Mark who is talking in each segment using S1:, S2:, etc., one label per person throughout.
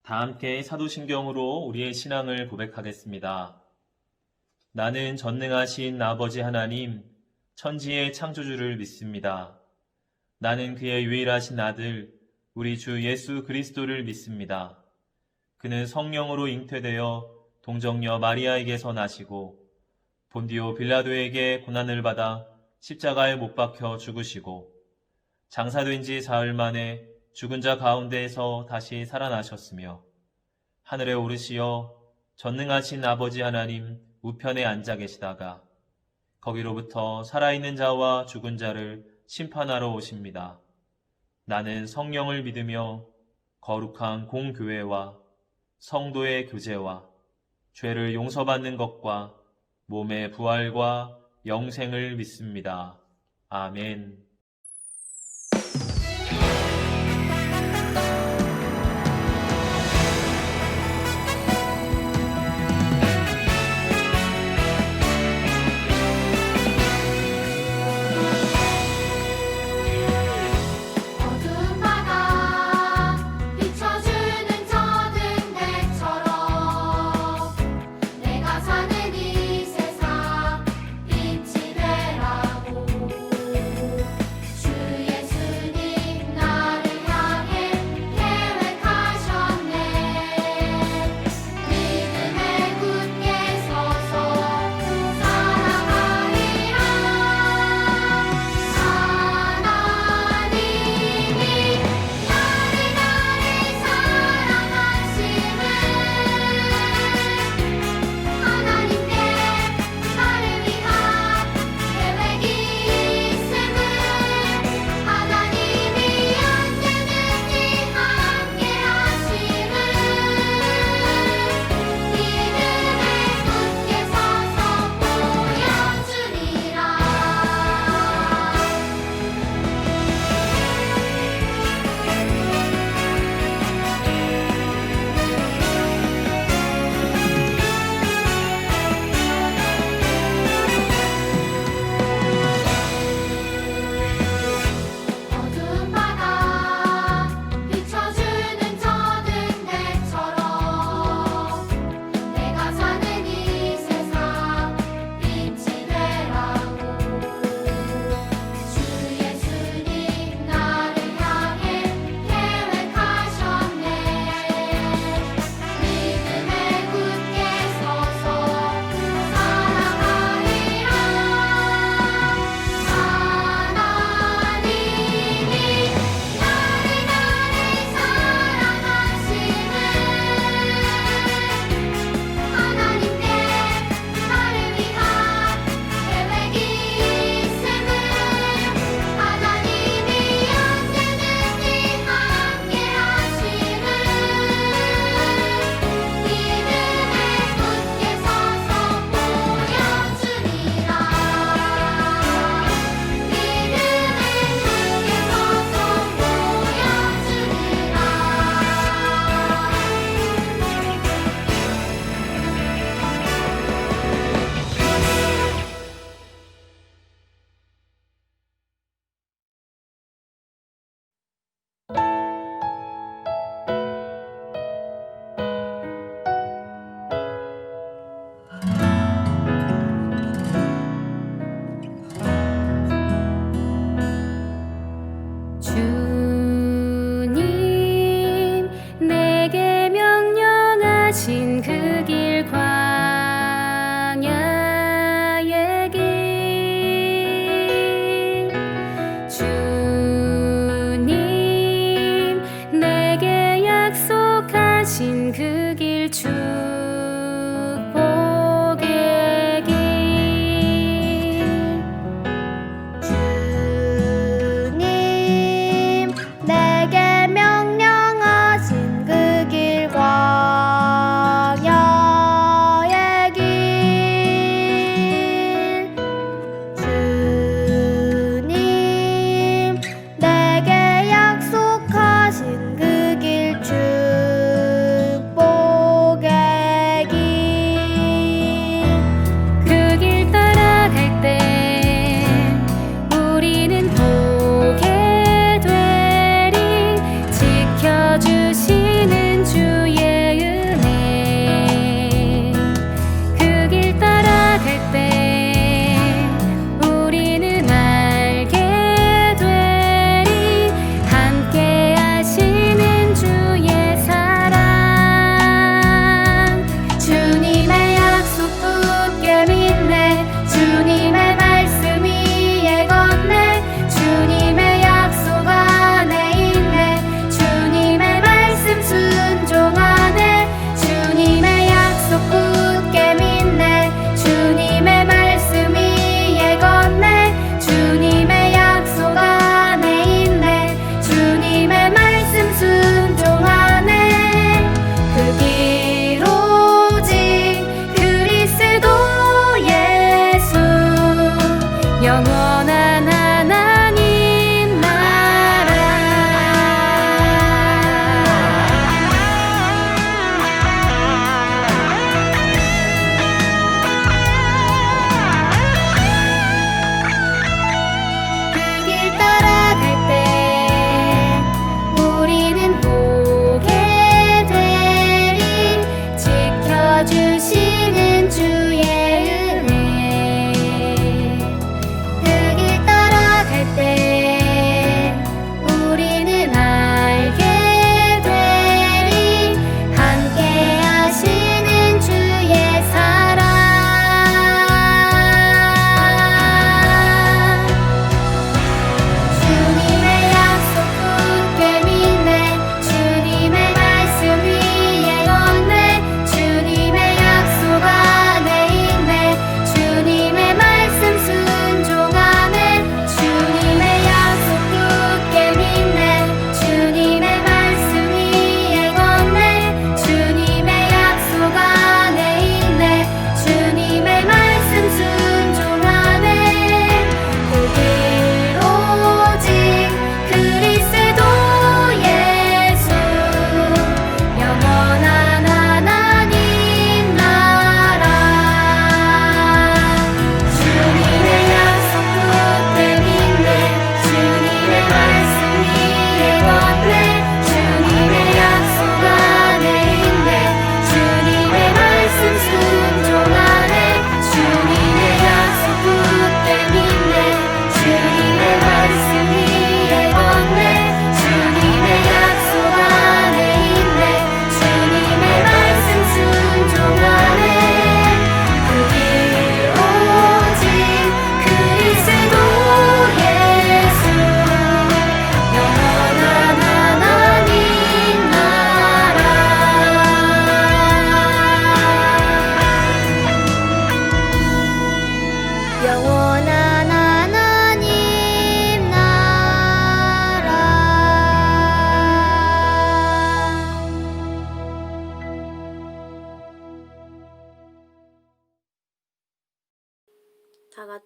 S1: 다 함께 사도신경으로 우리의 신앙을 고백하겠습니다. 나는 전능하신 아버지 하나님, 천지의 창조주를 믿습니다. 나는 그의 유일하신 아들, 우리 주 예수 그리스도를 믿습니다. 그는 성령으로 잉태되어 동정녀 마리아에게서 나시고 본디오 빌라도에게 고난을 받아 십자가에 못 박혀 죽으시고 장사된 지 사흘 만에 죽은 자 가운데에서 다시 살아나셨으며 하늘에 오르시어 전능하신 아버지 하나님 우편에 앉아 계시다가 거기로부터 살아있는 자와 죽은 자를 심판하러 오십니다. 나는 성령을 믿으며 거룩한 공교회와 성도의 교제와 죄를 용서받는 것과 몸의 부활과 영생을 믿습니다. 아멘.
S2: 어두운 바다 비춰주는 저등 배처럼 내가 사는 이 세상 빛이 되라고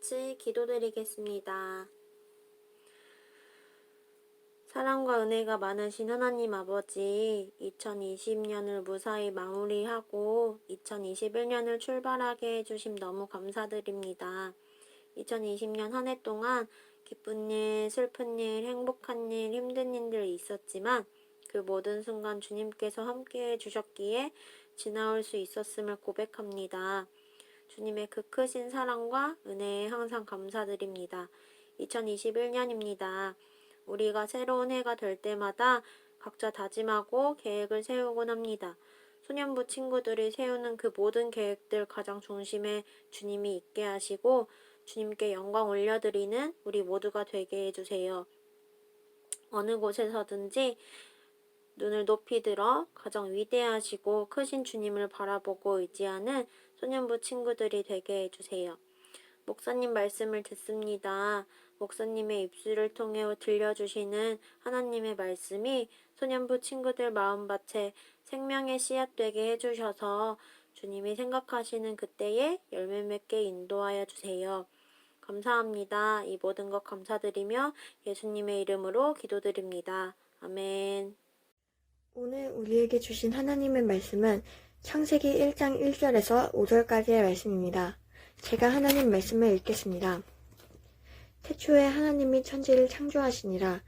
S3: 같이 기도드리겠습니다. 사랑과 은혜가 많으신 하나님 아버지, 2020년을 무사히 마무리하고 2021년을 출발하게 해주심 너무 감사드립니다. 2020년 한 해 동안 기쁜 일, 슬픈 일, 행복한 일, 힘든 일들이 있었지만 그 모든 순간 주님께서 함께해 주셨기에 지나올 수 있었음을 고백합니다. 주님의 그 크신 사랑과 은혜에 항상 감사드립니다. 2021년입니다. 우리가 새로운 해가 될 때마다 각자 다짐하고 계획을 세우곤 합니다. 소년부 친구들이 세우는 그 모든 계획들 가장 중심에 주님이 있게 하시고 주님께 영광 올려드리는 우리 모두가 되게 해주세요. 어느 곳에서든지 눈을 높이 들어 가장 위대하시고 크신 주님을 바라보고 의지하는 소년부 친구들이 되게 해주세요. 목사님 말씀을 듣습니다. 목사님의 입술을 통해 들려주시는 하나님의 말씀이 소년부 친구들 마음밭에 생명의 씨앗 되게 해주셔서 주님이 생각하시는 그때에 열매 맺게 인도하여 주세요. 감사합니다. 이 모든 것 감사드리며 예수님의 이름으로 기도드립니다. 아멘.
S4: 오늘 우리에게 주신 하나님의 말씀은 창세기 1장 1절에서 5절까지의 말씀입니다. 제가 하나님 말씀을 읽겠습니다. 태초에 하나님이 천지를 창조하시니라.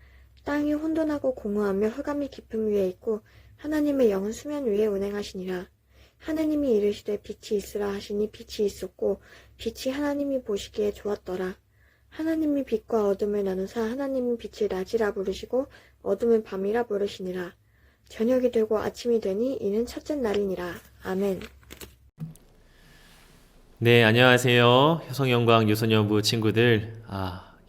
S4: 땅이 혼돈하고 공허하며 흑암이 깊음 위에 있고 하나님의 영은 수면 위에 운행하시니라. 하나님이 이르시되 빛이 있으라 하시니 빛이 있었고 빛이 하나님이 보시기에 좋았더라. 하나님이 빛과 어둠을 나누사 하나님이 빛을 낮이라 부르시고 어둠을 밤이라 부르시니라. 저녁이 되고 아침이 되니 이는 첫째 날이니라. 아멘.
S1: 네, 안녕하세요. 효성영광 유소년부 친구들.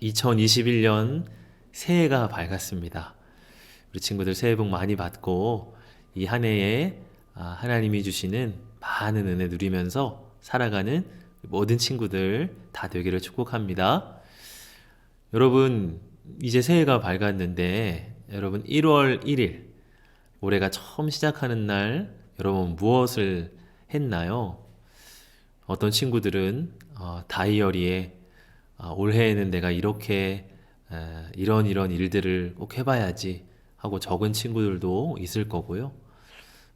S1: 2021년 새해가 밝았습니다. 우리 친구들 새해 복 많이 받고 이 한 해에 하나님이 주시는 많은 은혜 누리면서 살아가는 모든 친구들 다 되기를 축복합니다. 여러분, 이제 새해가 밝았는데 여러분 1월 1일 올해가 처음 시작하는 날 여러분 무엇을 했나요? 어떤 친구들은 다이어리에 올해에는 내가 이렇게 이런 일들을 꼭 해봐야지 하고 적은 친구들도 있을 거고요.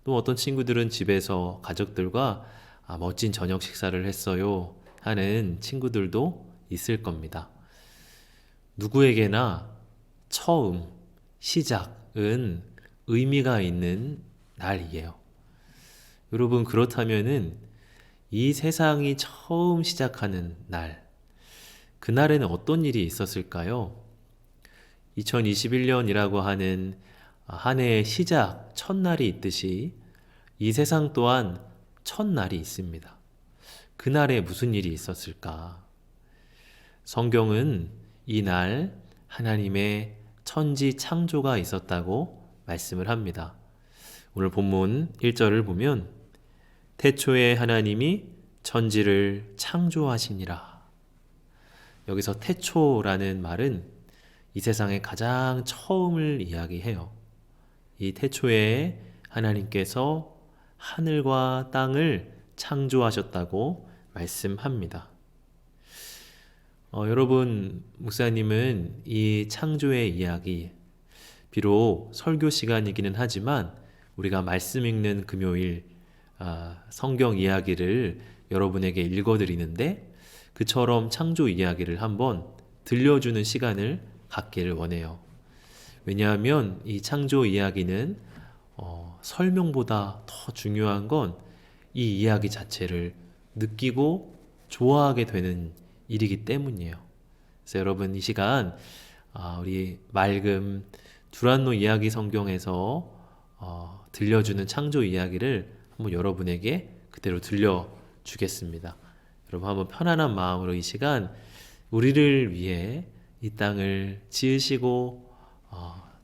S1: 또 어떤 친구들은 집에서 가족들과 멋진 저녁 식사를 했어요 하는 친구들도 있을 겁니다. 누구에게나 처음, 시작은 의미가 있는 날이에요. 여러분, 그렇다면은 이 세상이 처음 시작하는 날, 그날에는 어떤 일이 있었을까요? 2021년이라고 하는 한 해의 시작, 첫날이 있듯이 이 세상 또한 첫날이 있습니다. 그날에 무슨 일이 있었을까? 성경은 이날 하나님의 천지 창조가 있었다고 말씀을 합니다. 오늘 본문 1절을 보면 태초에 하나님이 천지를 창조하시니라. 여기서 태초라는 말은 이 세상의 가장 처음을 이야기해요. 이 태초에 하나님께서 하늘과 땅을 창조하셨다고 말씀합니다. 여러분, 목사님은 이 창조의 이야기, 비록 설교 시간이기는 하지만 우리가 말씀 읽는 금요일 성경 이야기를 여러분에게 읽어드리는데 그처럼 창조 이야기를 한번 들려주는 시간을 갖기를 원해요. 왜냐하면 이 창조 이야기는 설명보다 더 중요한 건 이 이야기 자체를 느끼고 좋아하게 되는 일이기 때문이에요. 그래서 여러분, 이 시간 우리 맑음 두란노 이야기 성경에서 들려주는 창조 이야기를 한번 여러분에게 그대로 들려주겠습니다. 여러분, 한번 편안한 마음으로 이 시간 우리를 위해 이 땅을 지으시고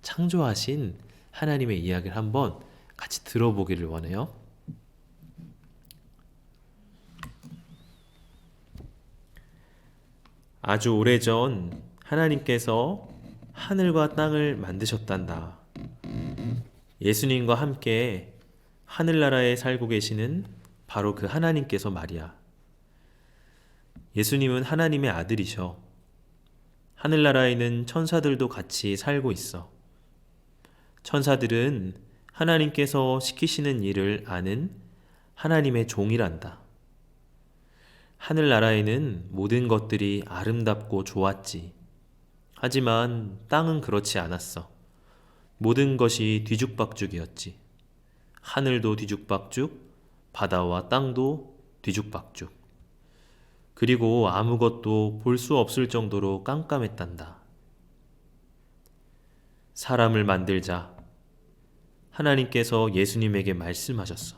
S1: 창조하신 하나님의 이야기를 한번 같이 들어보기를 원해요. 아주 오래전 하나님께서 하늘과 땅을 만드셨단다. 예수님과 함께 하늘나라에 살고 계시는 바로 그 하나님께서 말이야. 예수님은 하나님의 아들이셔. 하늘나라에는 천사들도 같이 살고 있어. 천사들은 하나님께서 시키시는 일을 아는 하나님의 종이란다. 하늘나라에는 모든 것들이 아름답고 좋았지. 하지만 땅은 그렇지 않았어. 모든 것이 뒤죽박죽이었지. 하늘도 뒤죽박죽, 바다와 땅도 뒤죽박죽. 그리고 아무것도 볼 수 없을 정도로 깜깜했단다. 사람을 만들자. 하나님께서 예수님에게 말씀하셨어.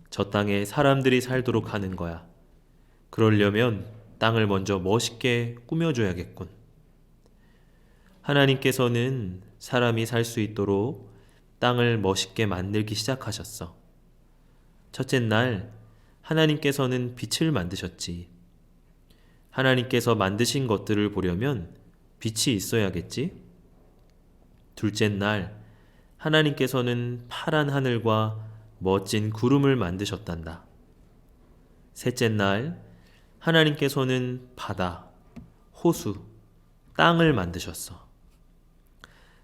S1: 저 땅에 사람들이 살도록 하는 거야. 그러려면 땅을 먼저 멋있게 꾸며줘야겠군. 하나님께서는 사람이 살 수 있도록 땅을 멋있게 만들기 시작하셨어. 첫째 날, 하나님께서는 빛을 만드셨지. 하나님께서 만드신 것들을 보려면 빛이 있어야겠지? 둘째 날, 하나님께서는 파란 하늘과 멋진 구름을 만드셨단다. 셋째 날, 하나님께서는 바다, 호수, 땅을 만드셨어.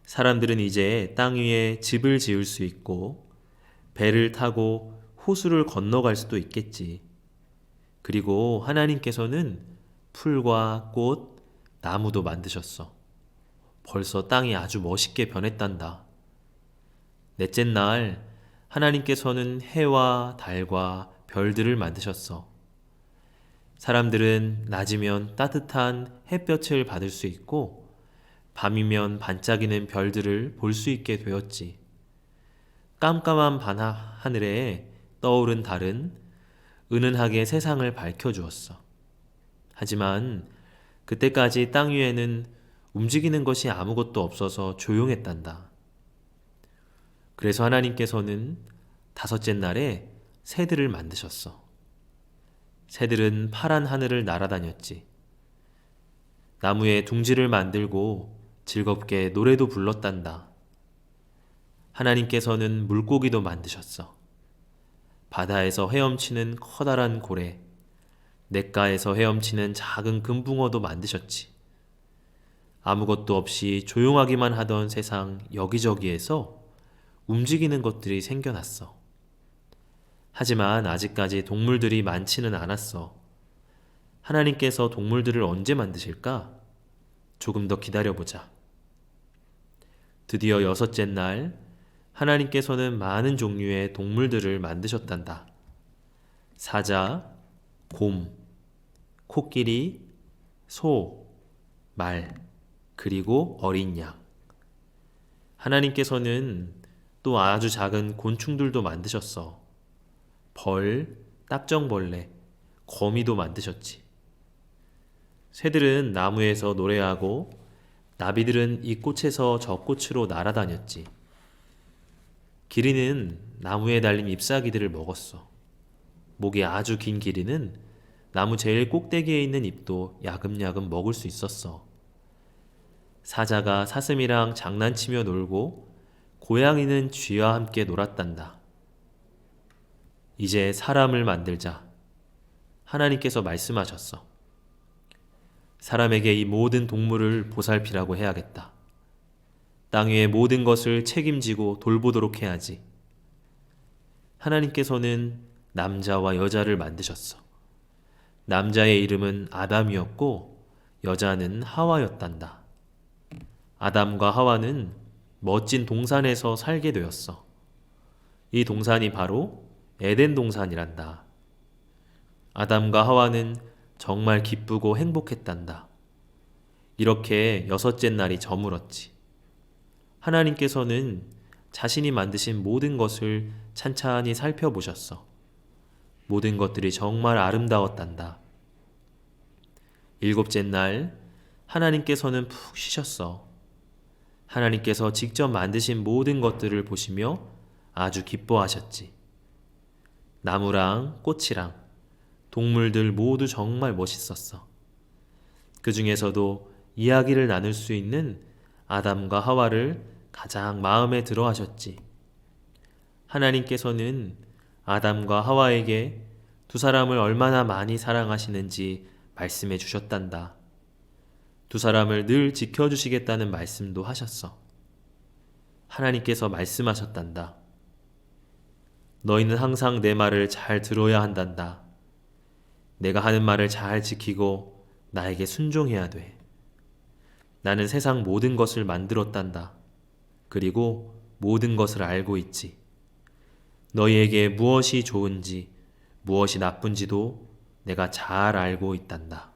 S1: 사람들은 이제 땅 위에 집을 지을 수 있고 배를 타고 호수를 건너갈 수도 있겠지. 그리고 하나님께서는 풀과 꽃, 나무도 만드셨어. 벌써 땅이 아주 멋있게 변했단다. 넷째 날, 하나님께서는 해와 달과 별들을 만드셨어. 사람들은 낮이면 따뜻한 햇볕을 받을 수 있고 밤이면 반짝이는 별들을 볼 수 있게 되었지. 깜깜한 밤하늘에 떠오른 달은 은은하게 세상을 밝혀주었어. 하지만 그때까지 땅 위에는 움직이는 것이 아무것도 없어서 조용했단다. 그래서 하나님께서는 다섯째 날에 새들을 만드셨어. 새들은 파란 하늘을 날아다녔지. 나무에 둥지를 만들고 즐겁게 노래도 불렀단다. 하나님께서는 물고기도 만드셨어. 바다에서 헤엄치는 커다란 고래, 냇가에서 헤엄치는 작은 금붕어도 만드셨지. 아무것도 없이 조용하기만 하던 세상 여기저기에서 움직이는 것들이 생겨났어. 하지만 아직까지 동물들이 많지는 않았어. 하나님께서 동물들을 언제 만드실까? 조금 더 기다려보자. 드디어 여섯째 날, 하나님께서는 많은 종류의 동물들을 만드셨단다. 사자, 곰, 코끼리, 소, 말, 그리고 어린 양. 하나님께서는 또 아주 작은 곤충들도 만드셨어. 벌, 딱정벌레, 거미도 만드셨지. 새들은 나무에서 노래하고 나비들은 이 꽃에서 저 꽃으로 날아다녔지. 기린은 나무에 달린 잎사귀들을 먹었어. 목이 아주 긴 기린은 나무 제일 꼭대기에 있는 잎도 야금야금 먹을 수 있었어. 사자가 사슴이랑 장난치며 놀고 고양이는 쥐와 함께 놀았단다. 이제 사람을 만들자. 하나님께서 말씀하셨어. 사람에게 이 모든 동물을 보살피라고 해야겠다. 땅 위의 모든 것을 책임지고 돌보도록 해야지. 하나님께서는 남자와 여자를 만드셨어. 남자의 이름은 아담이었고 여자는 하와였단다. 아담과 하와는 멋진 동산에서 살게 되었어. 이 동산이 바로 에덴 동산이란다. 아담과 하와는 정말 기쁘고 행복했단다. 이렇게 여섯째 날이 저물었지. 하나님께서는 자신이 만드신 모든 것을 찬찬히 살펴보셨어. 모든 것들이 정말 아름다웠단다. 일곱째 날, 하나님께서는 푹 쉬셨어. 하나님께서 직접 만드신 모든 것들을 보시며 아주 기뻐하셨지. 나무랑 꽃이랑 동물들 모두 정말 멋있었어. 그 중에서도 이야기를 나눌 수 있는 아담과 하와를 가장 마음에 들어 하셨지. 하나님께서는 아담과 하와에게 두 사람을 얼마나 많이 사랑하시는지 말씀해 주셨단다. 두 사람을 늘 지켜주시겠다는 말씀도 하셨어. 하나님께서 말씀하셨단다. 너희는 항상 내 말을 잘 들어야 한단다. 내가 하는 말을 잘 지키고 나에게 순종해야 돼. 나는 세상 모든 것을 만들었단다. 그리고 모든 것을 알고 있지. 너희에게 무엇이 좋은지, 무엇이 나쁜지도 내가 잘 알고 있단다.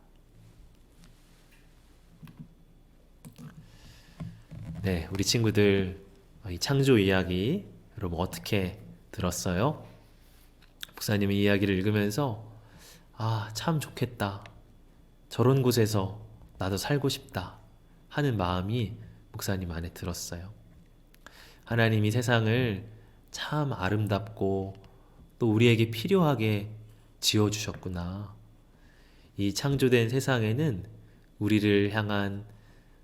S1: 네, 우리 친구들 이 창조 이야기 여러분 어떻게 들었어요? 목사님의 이야기를 읽으면서 참 좋겠다. 저런 곳에서 나도 살고 싶다 하는 마음이 목사님 안에 들었어요. 하나님이 세상을 참 아름답고 또 우리에게 필요하게 지어주셨구나. 이 창조된 세상에는 우리를 향한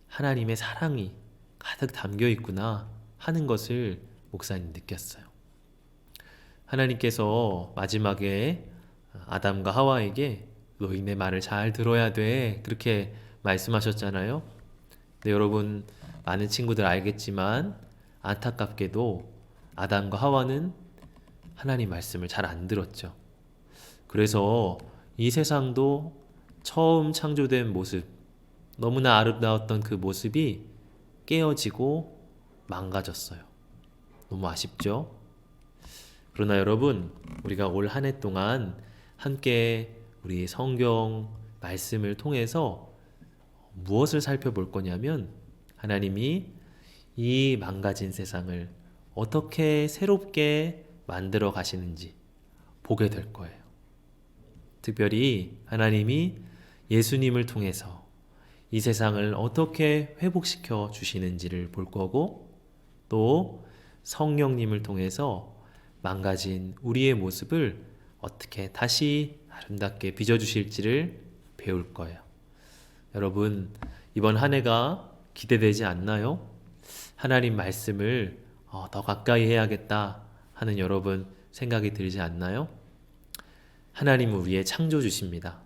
S1: 하나님의 사랑이 가득 담겨 있구나 하는 것을 목사님 느꼈어요. 하나님께서 마지막에 아담과 하와에게 너희네 말을 잘 들어야 돼 그렇게 말씀하셨잖아요. 근데 여러분 많은 친구들 알겠지만 안타깝게도 아담과 하와는 하나님 말씀을 잘 안 들었죠. 그래서 이 세상도 처음 창조된 모습, 너무나 아름다웠던 그 모습이 깨어지고 망가졌어요. 너무 아쉽죠? 그러나 여러분, 우리가 올 한 해 동안 함께 우리 성경 말씀을 통해서 무엇을 살펴볼 거냐면 하나님이 이 망가진 세상을 어떻게 새롭게 만들어 가시는지 보게 될 거예요. 특별히 하나님이 예수님을 통해서 이 세상을 어떻게 회복시켜 주시는지를 볼 거고 또 성령님을 통해서 망가진 우리의 모습을 어떻게 다시 아름답게 빚어주실지를 배울 거예요. 여러분 이번 한 해가 기대되지 않나요? 하나님 말씀을 더 가까이 해야겠다 하는 여러분 생각이 들지 않나요? 하나님은 우리의 창조주십니다.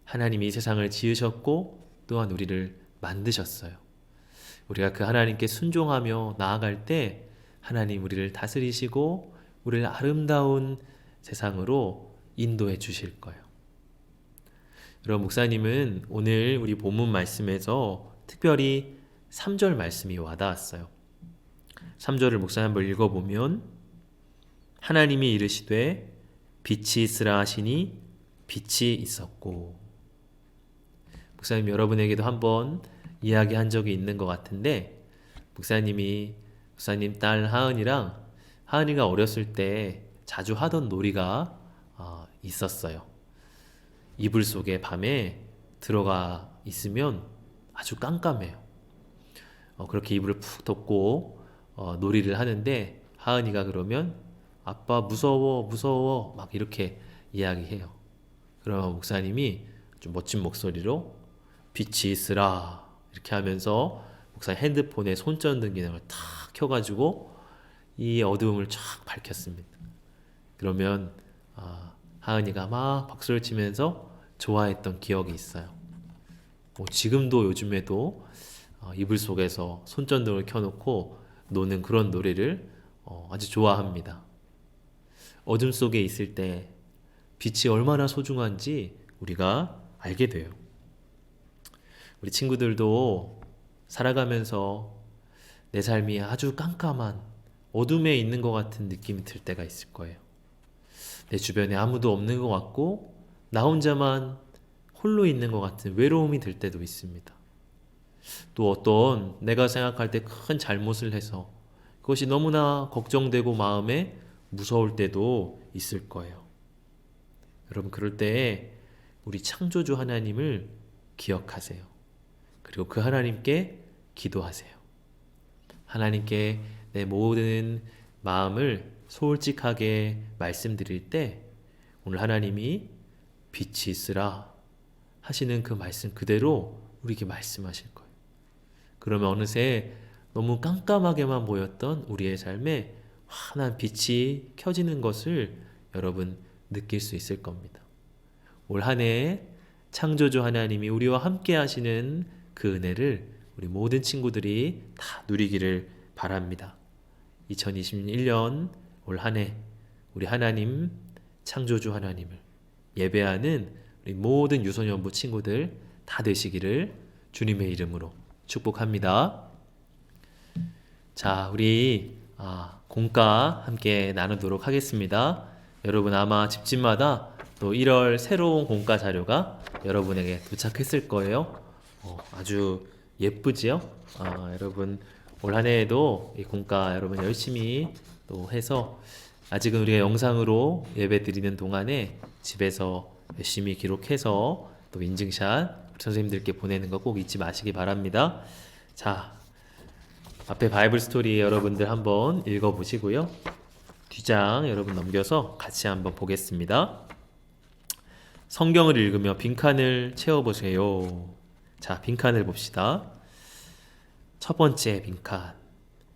S1: 하나님이 이 세상을 지으셨고 또한 우리를 만드셨어요. 우리가 그 하나님께 순종하며 나아갈 때 하나님 우리를 다스리시고 우리를 아름다운 세상으로 인도해 주실 거예요. 여러분 목사님은 오늘 우리 본문 말씀에서 특별히 3절 말씀이 와닿았어요. 3절을 목사님 한번 읽어보면 하나님이 이르시되 빛이 있으라 하시니 빛이 있었고. 목사님 여러분에게도 한번 이야기한 적이 있는 것 같은데 목사님 딸 하은이가 어렸을 때 자주 하던 놀이가 있었어요. 이불 속에 밤에 들어가 있으면 아주 깜깜해요. 그렇게 이불을 푹 덮고 놀이를 하는데 하은이가 그러면 아빠 무서워 막 이렇게 이야기해요. 그러면 목사님이 좀 멋진 목소리로 빛이 있으라 이렇게 하면서 목사님 핸드폰에 손전등 기능을 탁 켜가지고 이 어두움을 쫙 밝혔습니다. 그러면 하은이가 막 박수를 치면서 좋아했던 기억이 있어요. 지금도 요즘에도 이불 속에서 손전등을 켜놓고 노는 그런 노래를 아주 좋아합니다. 어둠 속에 있을 때 빛이 얼마나 소중한지 우리가 알게 돼요. 우리 친구들도 살아가면서 내 삶이 아주 깜깜한 어둠에 있는 것 같은 느낌이 들 때가 있을 거예요. 내 주변에 아무도 없는 것 같고 나 혼자만 홀로 있는 것 같은 외로움이 들 때도 있습니다. 또 어떤 내가 생각할 때 큰 잘못을 해서 그것이 너무나 걱정되고 마음에 무서울 때도 있을 거예요. 여러분 그럴 때 우리 창조주 하나님을 기억하세요. 그리고 그 하나님께 기도하세요. 하나님께 내 모든 마음을 솔직하게 말씀드릴 때 오늘 하나님이 빛이 있으라 하시는 그 말씀 그대로 우리에게 말씀하실 거예요. 그러면 어느새 너무 깜깜하게만 보였던 우리의 삶에 환한 빛이 켜지는 것을 여러분 느낄 수 있을 겁니다. 올 한 해 창조주 하나님이 우리와 함께 하시는 그 은혜를 우리 모든 친구들이 다 누리기를 바랍니다. 2021년 올 한 해 우리 하나님, 창조주 하나님을 예배하는 우리 모든 유소년부 친구들 다 되시기를 주님의 이름으로 축복합니다. 자, 우리 공과 함께 나누도록 하겠습니다. 여러분 아마 집집마다 또 1월 새로운 공과 자료가 여러분에게 도착했을 거예요. 아주 예쁘지요? 여러분 올 한 해에도 이 공과 여러분 열심히 또 해서 아직은 우리가 영상으로 예배 드리는 동안에 집에서 열심히 기록해서 또 인증샷 우리 선생님들께 보내는 거 꼭 잊지 마시기 바랍니다. 자, 앞에 바이블 스토리 여러분들 한번 읽어보시고요. 뒤장 여러분 넘겨서 같이 한번 보겠습니다. 성경을 읽으며 빈칸을 채워보세요. 자, 빈칸을 봅시다. 첫 번째 빈칸.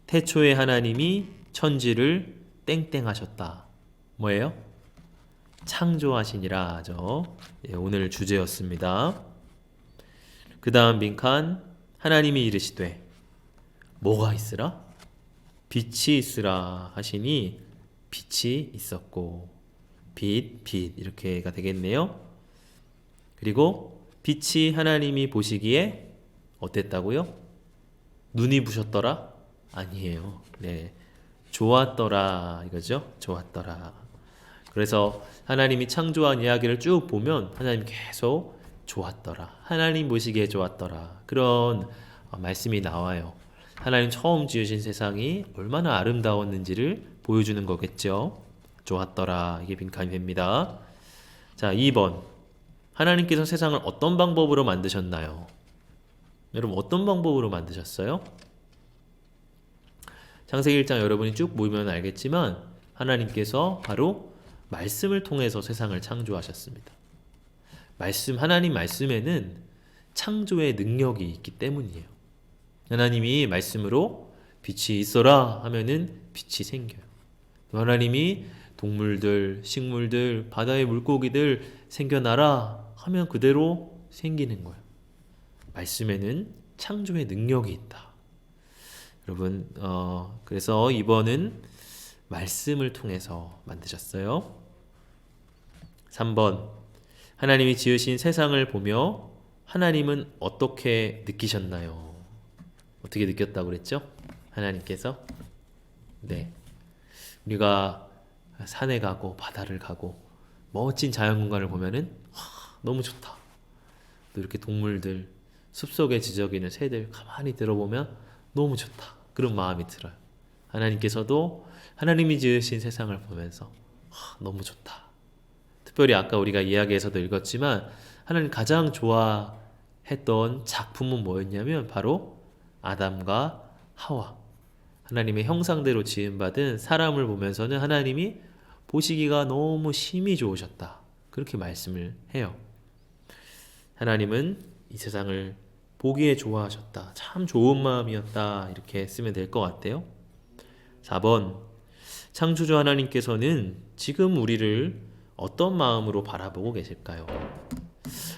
S1: 태초에 하나님이 천지를 땡땡 하셨다. 뭐예요? 창조하시니라 하죠. 오늘 주제였습니다. 그 다음 빈칸. 하나님이 이르시되 뭐가 있으라? 빛이 있으라 하시니 빛이 있었고 빛 이렇게가 되겠네요. 그리고 빛이 하나님이 보시기에 어땠다고요? 눈이 부셨더라? 아니에요. 네, 좋았더라 이거죠. 좋았더라. 그래서 하나님이 창조한 이야기를 쭉 보면 하나님 계속 좋았더라. 하나님 보시기에 좋았더라. 그런 말씀이 나와요. 하나님 처음 지으신 세상이 얼마나 아름다웠는지를 보여주는 거겠죠. 좋았더라. 이게 빈칸이 됩니다. 자, 2번. 하나님께서 세상을 어떤 방법으로 만드셨나요? 여러분 어떤 방법으로 만드셨어요? 창세기 1장 여러분이 쭉 보면 알겠지만 하나님께서 바로 말씀을 통해서 세상을 창조하셨습니다. 하나님 말씀에는 창조의 능력이 있기 때문이에요. 하나님이 말씀으로 빛이 있어라 하면은 빛이 생겨요. 하나님이 동물들, 식물들, 바다의 물고기들 생겨나라 하면 그대로 생기는 거예요. 말씀에는 창조의 능력이 있다. 여러분, 그래서 2번은 말씀을 통해서 만드셨어요. 3번. 하나님이 지으신 세상을 보며 하나님은 어떻게 느끼셨나요? 어떻게 느꼈다고 그랬죠? 하나님께서? 네. 우리가 산에 가고 바다를 가고 멋진 자연공간을 보면은 너무 좋다. 또 이렇게 동물들, 숲속에 지저귀는 새들 가만히 들어보면 너무 좋다. 그런 마음이 들어요. 하나님께서도 하나님이 지으신 세상을 보면서 너무 좋다. 특별히 아까 우리가 이야기에서도 읽었지만 하나님 가장 좋아했던 작품은 뭐였냐면 바로 아담과 하와. 하나님의 형상대로 지음받은 사람을 보면서는 하나님이 보시기가 너무 심히 좋으셨다. 그렇게 말씀을 해요. 하나님은 이 세상을 보기에 좋아하셨다. 참 좋은 마음이었다. 이렇게 쓰면 될 것 같아요. 4번. 창조주 하나님께서는 지금 우리를 어떤 마음으로 바라보고 계실까요?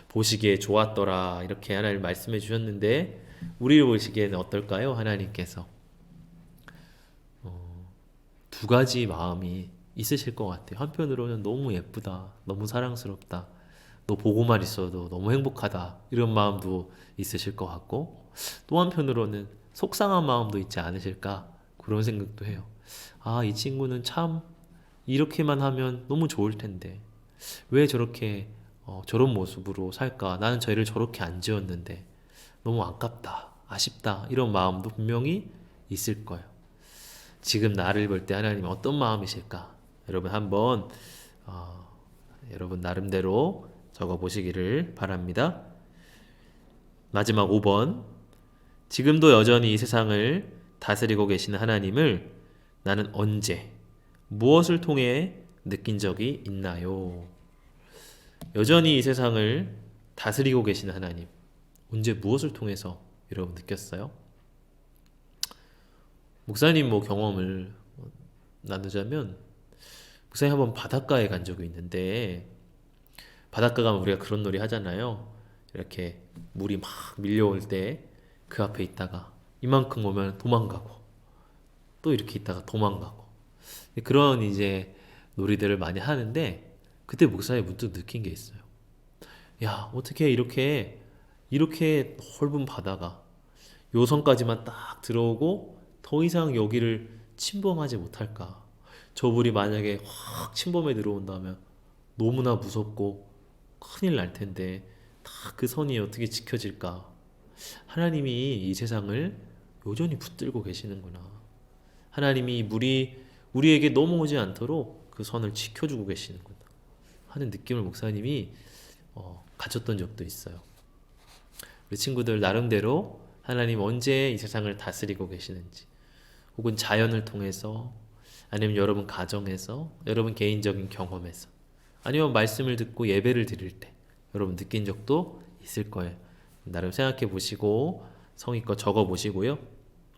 S1: 보시기에 좋았더라. 이렇게 하나님 말씀해 주셨는데 우리를 보시기에는 어떨까요? 하나님께서 두 가지 마음이 있으실 것 같아요. 한편으로는 너무 예쁘다. 너무 사랑스럽다. 너 보고만 있어도 너무 행복하다. 이런 마음도 있으실 것 같고 또 한편으로는 속상한 마음도 있지 않으실까? 그런 생각도 해요. 이 친구는 참 이렇게만 하면 너무 좋을 텐데 왜 저렇게 저런 모습으로 살까? 나는 저희를 저렇게 안 지었는데 너무 아깝다. 아쉽다. 이런 마음도 분명히 있을 거예요. 지금 나를 볼 때 하나님이 어떤 마음이실까? 여러분 한번 여러분 나름대로 적어보시기를 바랍니다. 마지막 5번. 지금도 여전히 이 세상을 다스리고 계시는 하나님을 나는 언제 무엇을 통해 느낀 적이 있나요? 여전히 이 세상을 다스리고 계시는 하나님 언제 무엇을 통해서 여러분 느꼈어요? 목사님 경험을 나누자면 목사님 한번 바닷가에 간 적이 있는데, 바닷가 가면 우리가 그런 놀이 하잖아요. 이렇게 물이 막 밀려올 때 그 앞에 있다가 이만큼 오면 도망가고, 또 이렇게 있다가 도망가고, 그런 이제 놀이들을 많이 하는데, 그때 목사님이 문득 느낀 게 있어요. 야, 어떻게 이렇게 넓은 바다가 요선까지만 딱 들어오고 더 이상 여기를 침범하지 못할까? 저 물이 만약에 확 침범해 들어온다면 너무나 무섭고 큰일 날 텐데 다 그 선이 어떻게 지켜질까? 하나님이 이 세상을 여전히 붙들고 계시는구나. 하나님이 물이 우리에게 넘어오지 않도록 그 선을 지켜주고 계시는구나 하는 느낌을 목사님이 가졌던 적도 있어요. 우리 친구들 나름대로 하나님 언제 이 세상을 다스리고 계시는지, 혹은 자연을 통해서, 아니면 여러분 가정에서, 여러분 개인적인 경험에서, 아니면 말씀을 듣고 예배를 드릴 때 여러분 느낀 적도 있을 거예요. 나름 생각해 보시고 성의껏 적어 보시고요.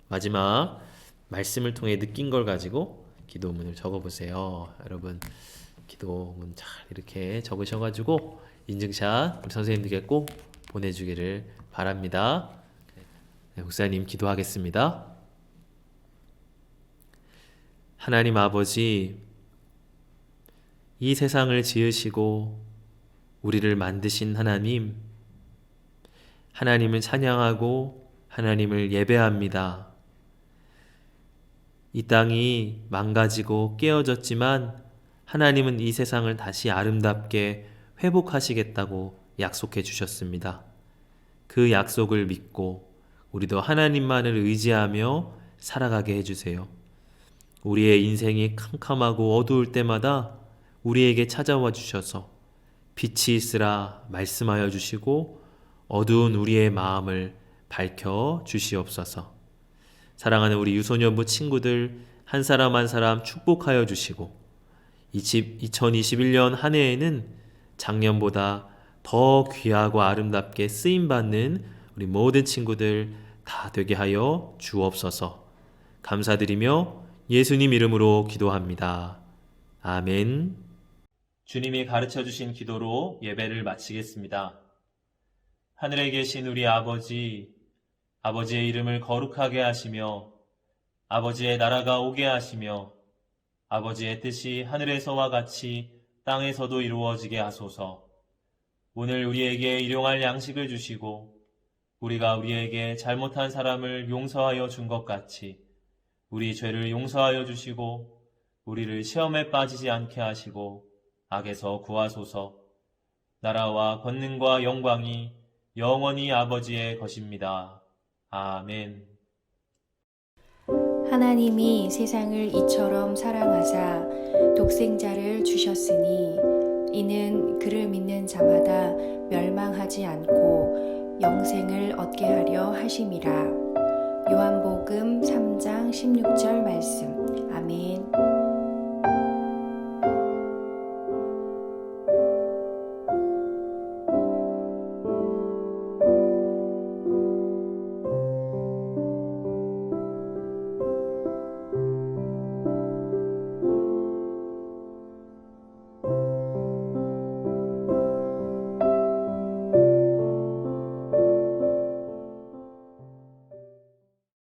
S1: 마지막 말씀을 통해 느낀 걸 가지고 기도문을 적어 보세요. 여러분 기도문 잘 이렇게 적으셔가지고 인증샷 우리 선생님들께 꼭 보내주기를 바랍니다. 네, 목사님 기도하겠습니다. 하나님 아버지, 이 세상을 지으시고 우리를 만드신 하나님, 하나님을 찬양하고 하나님을 예배합니다. 이 땅이 망가지고 깨어졌지만 하나님은 이 세상을 다시 아름답게 회복하시겠다고 약속해 주셨습니다. 그 약속을 믿고 우리도 하나님만을 의지하며 살아가게 해주세요. 우리의 인생이 캄캄하고 어두울 때마다 우리에게 찾아와 주셔서 빛이 있으라 말씀하여 주시고 어두운 우리의 마음을 밝혀 주시옵소서. 사랑하는 우리 유소년부 친구들 한 사람 한 사람 축복하여 주시고 2021년 한 해에는 작년보다 더 귀하고 아름답게 쓰임받는 우리 모든 친구들 다 되게 하여 주옵소서. 감사드리며 예수님 이름으로 기도합니다. 아멘. 주님이 가르쳐 주신 기도로 예배를 마치겠습니다. 하늘에 계신 우리 아버지, 아버지의 이름을 거룩하게 하시며 아버지의 나라가 오게 하시며 아버지의 뜻이 하늘에서와 같이 땅에서도 이루어지게 하소서. 오늘 우리에게 일용할 양식을 주시고 우리가 우리에게 잘못한 사람을 용서하여 준 것 같이 우리 죄를 용서하여 주시고 우리를 시험에 빠지지 않게 하시고 악에서 구하소서. 나라와 권능과 영광이 영원히 아버지의 것입니다. 아멘.
S5: 하나님이 세상을 이처럼 사랑하사 독생자를 주셨으니 이는 그를 믿는 자마다 멸망하지 않고 영생을 얻게 하려 하심이라. 요한복음 3장 16절